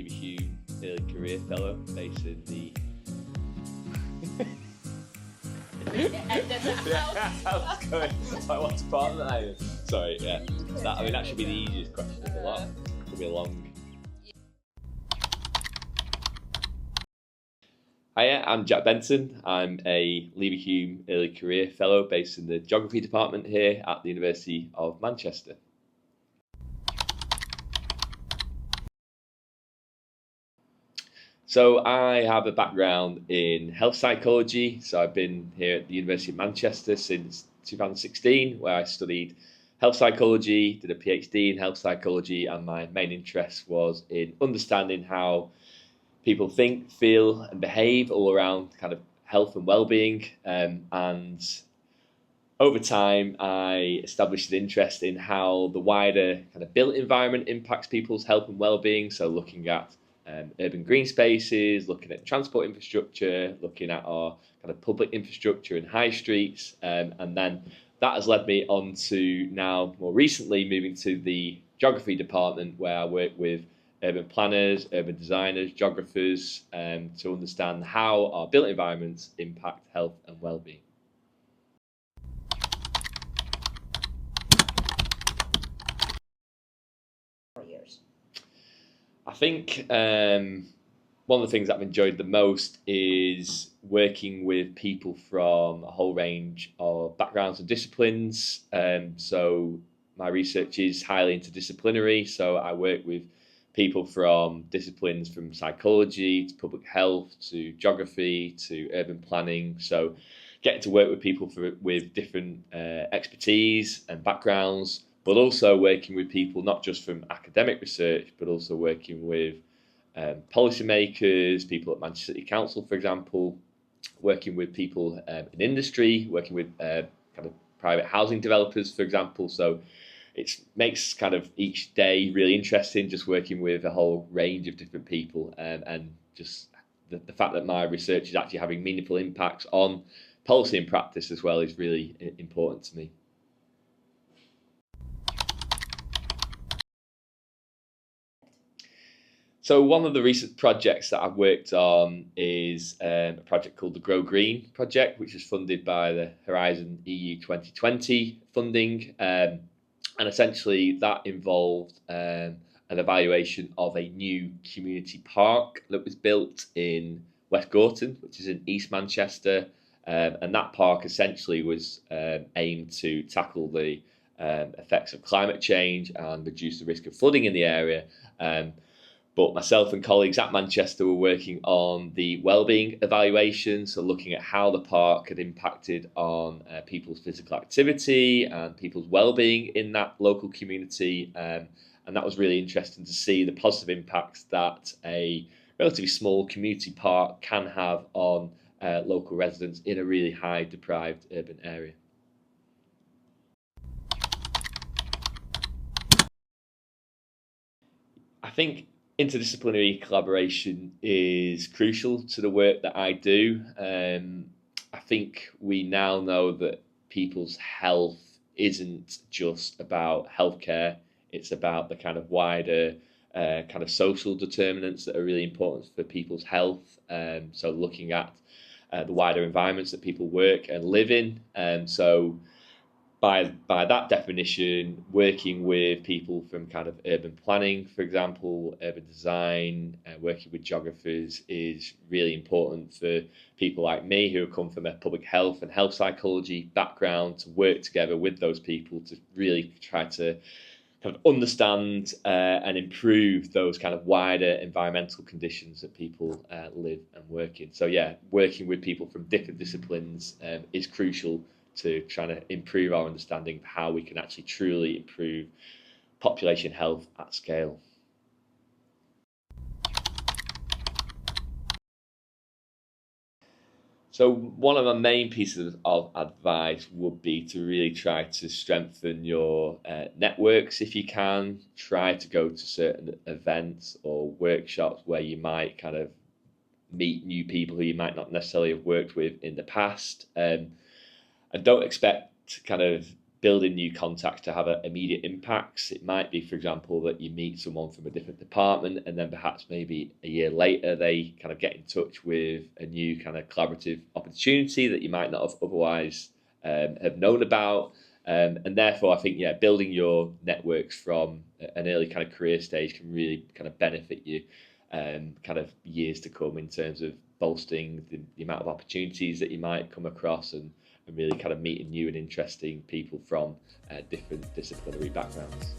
Leverhulme Early Career Fellow based in the... I want to part of that. Sorry, yeah. That should be the easiest question of the lot. Could be a long... Hiya, I'm Jack Benton. I'm a Leverhulme Early Career Fellow based in the Geography Department here at the University of Manchester. So I have a background in health psychology. So I've been here at the University of Manchester since 2016, where I studied health psychology, did a PhD in health psychology, and my main interest was in understanding how people think, feel, and behave all around kind of health and well-being. And over time, I established an interest in how the wider kind of built environment impacts people's health and well-being. So looking at urban green spaces, looking at transport infrastructure, looking at our kind of public infrastructure and high streets. And then that has led me on to now, more recently, moving to the geography department, where I work with urban planners, urban designers, geographers, to understand how our built environments impact health and well-being. I think one of the things that I've enjoyed the most is working with people from a whole range of backgrounds and disciplines. So my research is highly interdisciplinary, so I work with people from disciplines from psychology to public health to geography to urban planning. So getting to work with people with different expertise and backgrounds, but also working with people not just from academic research, but also working with policymakers, people at Manchester City Council, for example, working with people in industry, working with kind of private housing developers, for example. So it makes kind of each day really interesting, just working with a whole range of different people, and just the fact that my research is actually having meaningful impacts on policy and practice as well is really important to me. So one of the recent projects that I've worked on is a project called the GrowGreen project, which is funded by the Horizon EU 2020 funding. And essentially that involved an evaluation of a new community park that was built in West Gorton, which is in East Manchester. And that park essentially was aimed to tackle the effects of climate change and reduce the risk of flooding in the area. But myself and colleagues at Manchester were working on the wellbeing evaluation, so looking at how the park had impacted on people's physical activity and people's wellbeing in that local community. And that was really interesting to see the positive impacts that a relatively small community park can have on local residents in a really high deprived urban area. I think interdisciplinary collaboration is crucial to the work that I do. I think we now know that people's health isn't just about healthcare, it's about the kind of wider kind of social determinants that are really important for people's health. So looking at the wider environments that people work and live in. So by that definition, working with people from kind of urban planning, for example, urban design, working with geographers is really important for people like me who come from a public health and health psychology background, to work together with those people to really try to kind of understand and improve those kind of wider environmental conditions that people live and work in. So yeah, working with people from different disciplines is crucial to trying to improve our understanding of how we can actually truly improve population health at scale. So one of the main pieces of advice would be to really try to strengthen your networks if you can. Try to go to certain events or workshops where you might kind of meet new people who you might not necessarily have worked with in the past. And don't expect kind of building new contacts to have immediate impacts. It might be, for example, that you meet someone from a different department, and then perhaps maybe a year later they kind of get in touch with a new kind of collaborative opportunity that you might not have otherwise have known about. And therefore, I think, building your networks from an early kind of career stage can really kind of benefit you kind of years to come in terms of bolstering the amount of opportunities that you might come across, and really kind of meeting new and interesting people from different disciplinary backgrounds.